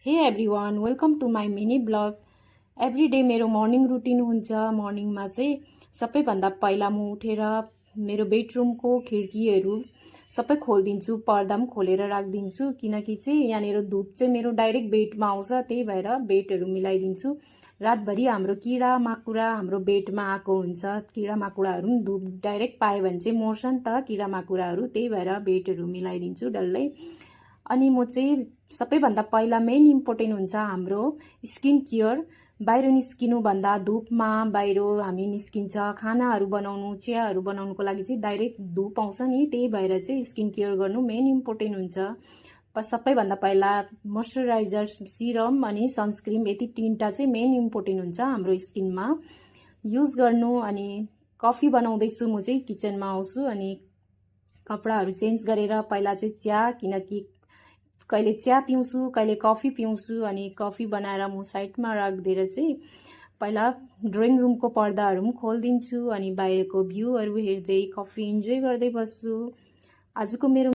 हे everyone, welcome to my mini blog. Every day मेरो morning routine हुन्छ। मर्निङमा चाहिँ सबैभन्दा पहिला म उठेर मेरो बेडरुमको खिड्कीहरू सबै खोलिदिन्छु, पर्दा पनि खोलेर राखिदिन्छु, किनकि चाहिँ यहाँनिर धुप चाहिँ मेरो डाइरेक्ट बेडमा आउँछ, त्यही भएर बेडहरू मिलाइदिन्छु। रातभरि हाम्रो किरा माकुरा हाम्रो बेडमा आएको हुन्छ। किरा माकुराहरू पनि धुप डाइरेक्ट पायो भने चाहिँ मर्छ नि त किरा माकुराहरू, त्यही भएर बेडहरू मिलाइदिन्छु डल्लै। अनि म चाहिँ सबैभन्दा पहिला मेन इम्पोर्टेन्ट हुन्छ हाम्रो स्किन केयर। बाहिर निस्किनुभन्दा धुपमा बाहिर हामी निस्किन्छ, खानाहरू बनाउनु चियाहरू बनाउनुको लागि चाहिँ डाइरेक्ट धुप आउँछ नि, त्यही भएर चाहिँ स्किन केयर गर्नु मेन इम्पोर्टेन्ट हुन्छ। सबैभन्दा पहिला मोइस्चराइजर, सिरम अनि सनस्क्रिन, यति तीनटा चाहिँ मेन इम्पोर्टेन्ट हुन्छ हाम्रो स्किनमा युज गर्नु। अनि कफी बनाउँदैछु, म चाहिँ किचनमा आउँछु अनि कपडाहरू चेन्ज गरेर पहिला चाहिँ चिया, किनकि कहिले चिया पिउँछु कहिले कफी पिउँछु, अनि कफी बनाएर म साइडमा राखिदिएर चाहिँ पहिला ड्रइङ रुमको पर्दाहरू पनि खोलिदिन्छु अनि बाहिरको भ्यूहरू हेर्दै कफी इन्जोय गर्दै बस्छु। आजको मेरो